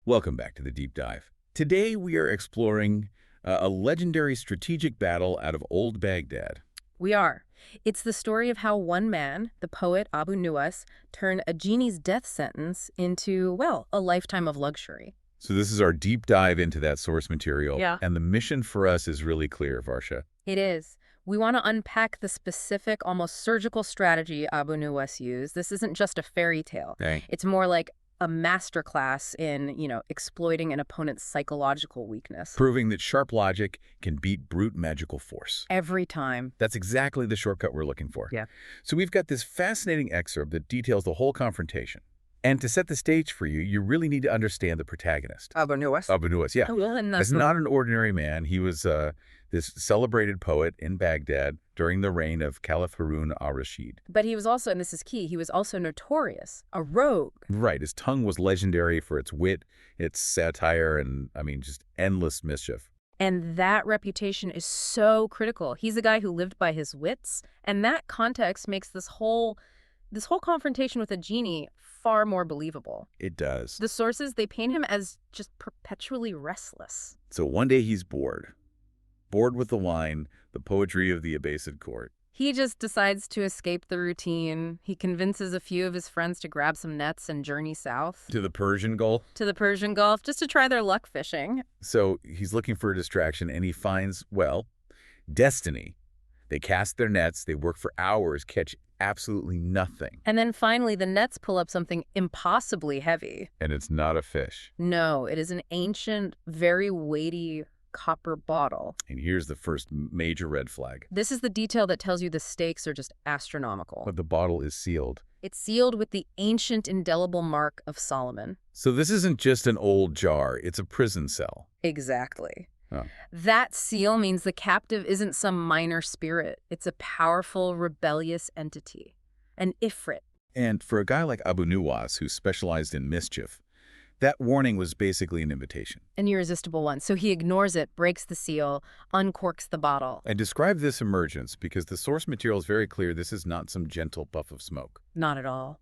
Welcome back to the Deep Dive. Today we are exploring a legendary strategic battle out of Old Baghdad. We are. It's the story of how one man, the poet Abu Nuwas, turned a genie's death sentence into, well, a lifetime of luxury. So this is our deep dive into that source material. Yeah. And the mission for us is really clear, Varsha. It is. We want to unpack the specific, almost surgical strategy Abu Nuwas used. This isn't just a fairy tale. Okay. It's more like a masterclass in, exploiting an opponent's psychological weakness. Proving that sharp logic can beat brute magical force. Every time. That's exactly the shortcut we're looking for. Yeah. So we've got this fascinating excerpt that details the whole confrontation. And to set the stage for you, you really need to understand the protagonist. Abu Nuwas? Abu Nuwas, yeah. Oh, well, and that's He's not an ordinary man. He was this celebrated poet in Baghdad during the reign of Caliph Harun al-Rashid. But he was also, and this is key, he was also notorious, a rogue. Right. His tongue was legendary for its wit, its satire, and, just endless mischief. And that reputation is so critical. He's a guy who lived by his wits, and that context makes this whole confrontation with a genie far more believable. It does. The sources, they paint him as just perpetually restless. So one day he's bored with the wine, the poetry of the Abbasid court. He just decides to escape the routine. He convinces a few of his friends to grab some nets and journey south. To the Persian Gulf. To the Persian Gulf, just to try their luck fishing. So he's looking for a distraction, and he finds, well, destiny. They cast their nets, they work for hours, catch absolutely nothing. And then finally, the nets pull up something impossibly heavy. And it's not a fish. No, it is an ancient, very weighty copper bottle. And here's the first major red flag. This is the detail that tells you the stakes are just astronomical. But the bottle is sealed. It's sealed with the ancient indelible mark of Solomon. So this isn't just an old jar, it's a prison cell. Exactly. Oh. That seal means the captive isn't some minor spirit. It's a powerful, rebellious entity. An ifrit. And for a guy like Abu Nuwas, who specialized in mischief, that warning was basically an invitation. An irresistible one. So he ignores it, breaks the seal, uncorks the bottle. I describe this emergence because the source material is very clear this is not some gentle puff of smoke. Not at all.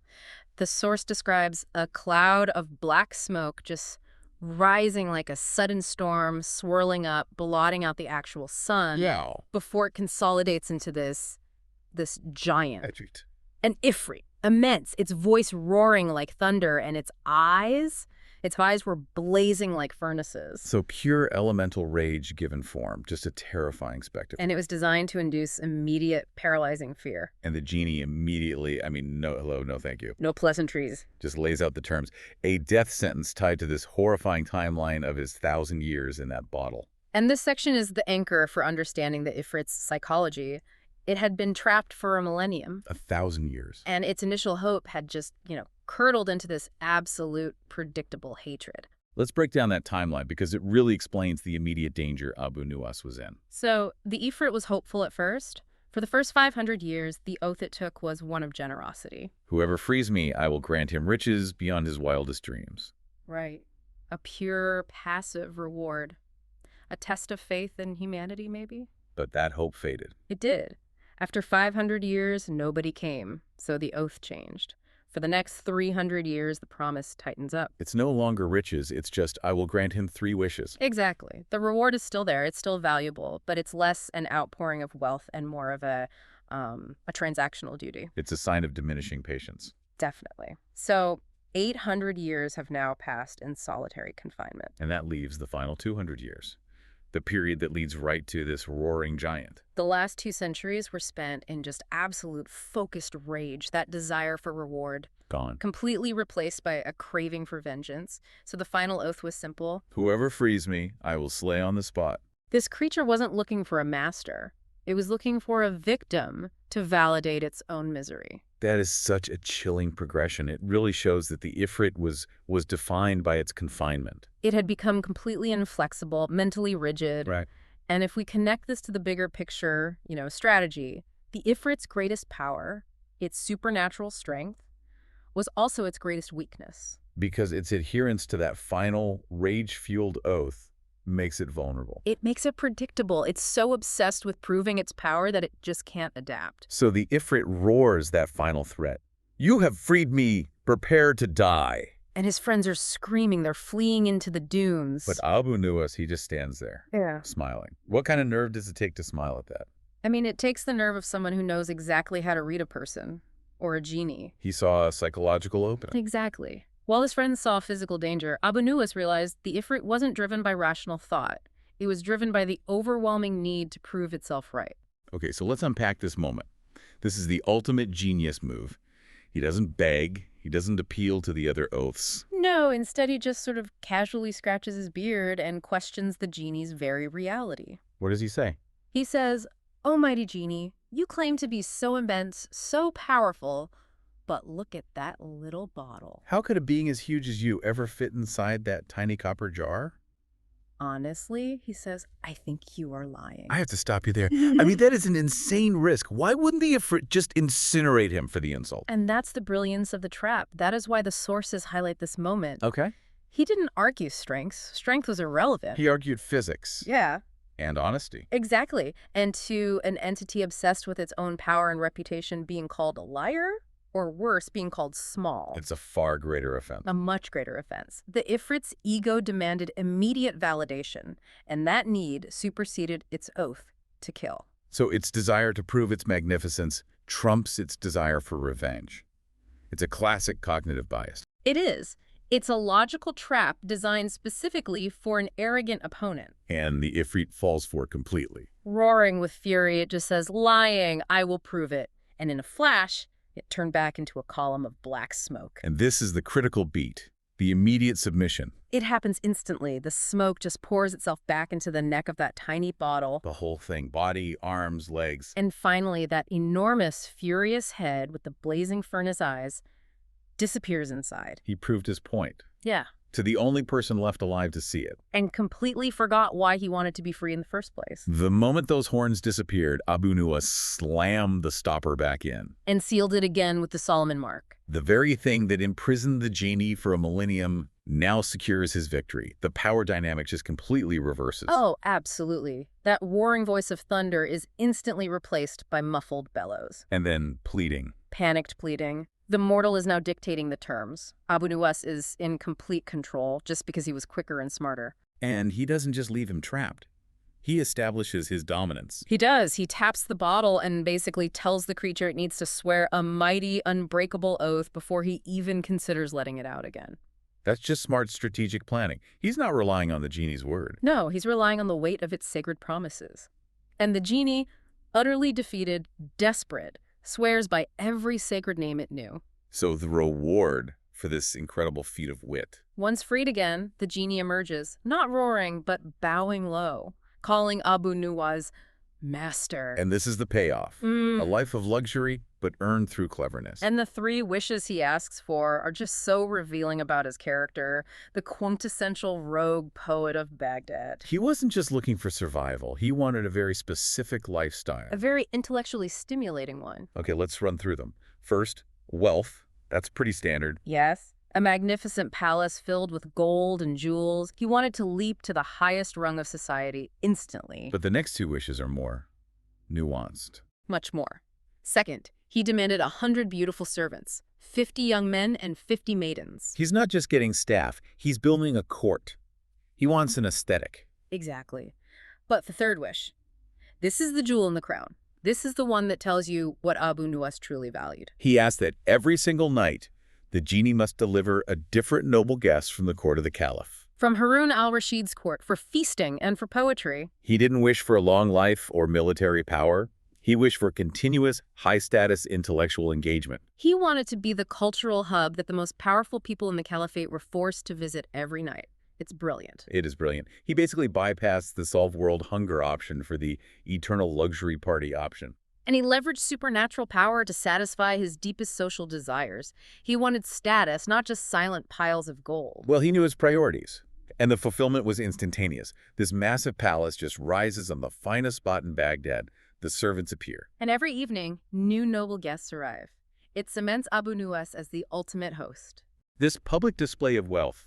The source describes a cloud of black smoke just rising like a sudden storm, swirling up, blotting out the actual sun. Yeah. Before it consolidates into this giant. Egypt. An ifrit, immense, its voice roaring like thunder, and its eyes were blazing like furnaces. So pure elemental rage given form, just a terrifying spectacle. And it was designed to induce immediate paralyzing fear. And the genie immediately, no hello, no thank you, No pleasantries. just lays out the terms. A death sentence tied to this horrifying timeline of his 1,000 years in that bottle. And this section is the anchor for understanding the ifrit's psychology. It had been trapped for a millennium. 1,000 years. And its initial hope had just, curdled into this absolute predictable hatred. Let's break down that timeline because it really explains the immediate danger Abu Nuwas was in. So the ifrit was hopeful at first. For the first 500 years, the oath it took was one of generosity. Whoever frees me, I will grant him riches beyond his wildest dreams. Right. A pure, passive reward. A test of faith in humanity, maybe? But that hope faded. It did. After 500 years, nobody came, so the oath changed. For the next 300 years, the promise tightens up. It's no longer riches, it's just, I will grant him 3 wishes. Exactly. The reward is still there. It's still valuable, but it's less an outpouring of wealth and more of a transactional duty. It's a sign of diminishing patience. Definitely. So 800 years have now passed in solitary confinement. And that leaves the final 200 years. The period that leads right to this roaring giant. The last 2 centuries were spent in just absolute focused rage, that desire for reward. Gone. Completely replaced by a craving for vengeance. So the final oath was simple. Whoever frees me, I will slay on the spot. This creature wasn't looking for a master. It was looking for a victim to validate its own misery. That is such a chilling progression. It really shows that the Ifrit was defined by its confinement. It had become completely inflexible, mentally rigid. Right. And if we connect this to the bigger picture, strategy, the Ifrit's greatest power, its supernatural strength, was also its greatest weakness. Because its adherence to that final rage-fueled oath makes it vulnerable. It makes it predictable. It's so obsessed with proving its power that it just can't adapt. So the Ifrit roars that final threat. You have freed me. Prepare to die. And his friends are screaming. They're fleeing into the dunes. But Abu Nuwas, he just stands there, Yeah. smiling. What kind of nerve does it take to smile at that? I mean, it takes the nerve of someone who knows exactly how to read a person. Or a genie. He saw a psychological opening. Exactly. While his friends saw physical danger, Abu Nuwas realized the Ifrit wasn't driven by rational thought. It was driven by the overwhelming need to prove itself right. Okay, so let's unpack this moment. This is the ultimate genius move. He doesn't beg. He doesn't appeal to the other oaths. No, instead he just sort of casually scratches his beard and questions the genie's very reality. What does he say? He says, "Oh, mighty genie, you claim to be so immense, so powerful, but look at that little bottle." How could a being as huge as you ever fit inside that tiny copper jar? Honestly, he says, "I think you are lying." I have to stop you there. I mean, that is an insane risk. Why wouldn't the Ifrit just incinerate him for the insult? And that's the brilliance of the trap. That is why the sources highlight this moment. Okay. He didn't argue strengths. Strength was irrelevant. He argued physics Yeah. and honesty. Exactly. And to an entity obsessed with its own power and reputation being called a liar, or worse, being called small, It's a far greater offense. a much greater offense. The Ifrit's ego demanded immediate validation, and that need superseded its oath to kill. So its desire to prove its magnificence trumps its desire for revenge. It's a classic cognitive bias. It is. It's a logical trap designed specifically for an arrogant opponent. And the Ifrit falls for it completely. Roaring with fury, it just says, "Lying, I will prove it." And in a flash, it turned back into a column of black smoke. And this is the critical beat, the immediate submission. It happens instantly. The smoke just pours itself back into the neck of that tiny bottle. The whole thing, body, arms, legs. And finally, that enormous, furious head with the blazing furnace eyes disappears inside. He proved his point Yeah. to the only person left alive to see it. And completely forgot why he wanted to be free in the first place. The moment those horns disappeared, Abu Nuwas slammed the stopper back in. And sealed it again with the Solomon mark. The very thing that imprisoned the genie for a millennium now secures his victory. The power dynamic just completely reverses. Oh, absolutely. That warring voice of thunder is instantly replaced by muffled bellows. And then pleading. Panicked pleading. The mortal is now dictating the terms. Abu Nuwas is in complete control just because he was quicker and smarter. And he doesn't just leave him trapped. He establishes his dominance. He does. He taps the bottle and basically tells the creature it needs to swear a mighty, unbreakable oath before he even considers letting it out again. That's just smart strategic planning. He's not relying on the genie's word. No, he's relying on the weight of its sacred promises. And the genie, utterly defeated, desperate, swears by every sacred name it knew. So the reward for this incredible feat of wit. Once freed again, the genie emerges, not roaring, but bowing low, calling Abu Nuwas master. And this is the payoff. A life of luxury, but earned through cleverness. And the three wishes he asks for are just so revealing about his character, the quintessential rogue poet of Baghdad. He wasn't just looking for survival. He wanted a very specific lifestyle. A very intellectually stimulating one. Okay, let's run through them. First, wealth. That's pretty standard. Yes. A magnificent palace filled with gold and jewels. He wanted to leap to the highest rung of society instantly. But the next two wishes are more nuanced. Much more. Second, he demanded 100 beautiful servants, 50 young men and 50 maidens. He's not just getting staff. He's building a court. He wants an aesthetic. Exactly. But the third wish. This is the jewel in the crown. This is the one that tells you what Abu Nuwas truly valued. He asked that every single night, the genie must deliver a different noble guest from the court of the caliph. From Harun al-Rashid's court for feasting and for poetry. He didn't wish for a long life or military power. He wished for continuous, high-status intellectual engagement. He wanted to be the cultural hub that the most powerful people in the caliphate were forced to visit every night. It's brilliant. It is brilliant. He basically bypassed the solve world hunger option for the eternal luxury party option. And he leveraged supernatural power to satisfy his deepest social desires. He wanted status, not just silent piles of gold. Well, he knew his priorities, and the fulfillment was instantaneous. This massive palace just rises on the finest spot in Baghdad. The servants appear. And every evening, new noble guests arrive. It cements Abu Nuwas as the ultimate host. This public display of wealth,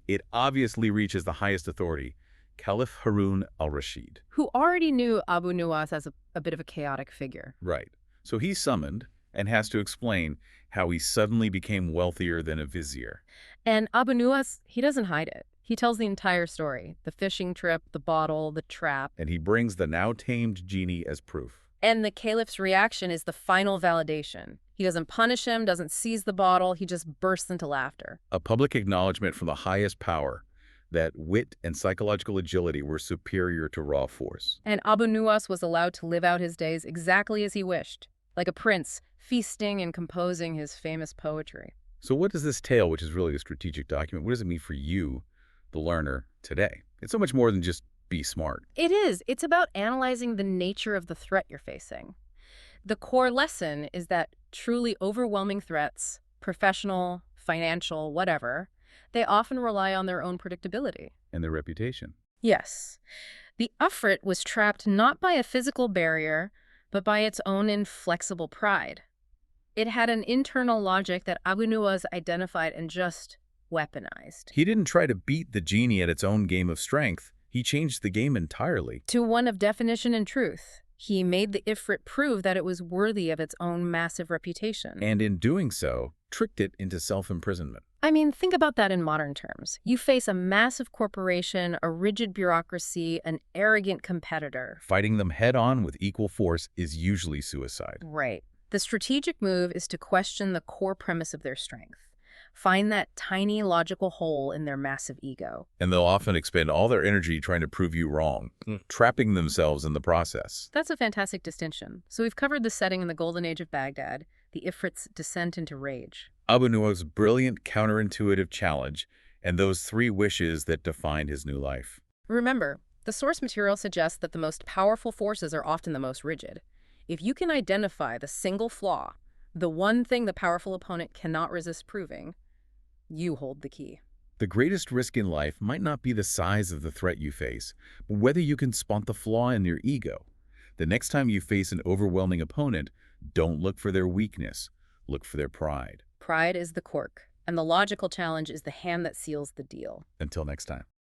it obviously reaches the highest authority, Caliph Harun al-Rashid. Who already knew Abu Nuwas as a bit of a chaotic figure. Right. So he's summoned and has to explain how he suddenly became wealthier than a vizier. And Abu Nuwas, he doesn't hide it. He tells the entire story, the fishing trip, the bottle, the trap. And he brings the now tamed genie as proof. And the caliph's reaction is the final validation. He doesn't punish him, doesn't seize the bottle, he just bursts into laughter. A public acknowledgement from the highest power that wit and psychological agility were superior to raw force. And Abu Nuwas was allowed to live out his days exactly as he wished, like a prince, feasting and composing his famous poetry. So what does this tale, which is really a strategic document, what does it mean for you, the learner, today? It's so much more than just be smart. It is. It's about analyzing the nature of the threat you're facing. The core lesson is that truly overwhelming threats, professional, financial, whatever, they often rely on their own predictability. And their reputation. Yes. The Ifrit was trapped not by a physical barrier, but by its own inflexible pride. It had an internal logic that Abu Nuwas identified and just weaponized. He didn't try to beat the genie at its own game of strength. He changed the game entirely. To one of definition and truth. He made the Ifrit prove that it was worthy of its own massive reputation. And in doing so, tricked it into self-imprisonment. I mean, think about that in modern terms. You face a massive corporation, a rigid bureaucracy, an arrogant competitor. Fighting them head-on with equal force is usually suicide. Right. The strategic move is to question the core premise of their strength. Find that tiny logical hole in their massive ego. And they'll often expend all their energy trying to prove you wrong, trapping themselves in the process. That's a fantastic distinction. So we've covered the setting in the Golden Age of Baghdad, the Ifrit's descent into rage. Abu Nuwas' brilliant counterintuitive challenge, and those 3 wishes that defined his new life. Remember, the source material suggests that the most powerful forces are often the most rigid. If you can identify the single flaw, the one thing the powerful opponent cannot resist proving, you hold the key. The greatest risk in life might not be the size of the threat you face, but whether you can spot the flaw in your ego. The next time you face an overwhelming opponent, don't look for their weakness. Look for their pride. Pride is the cork, and the logical challenge is the hand that seals the deal. Until next time.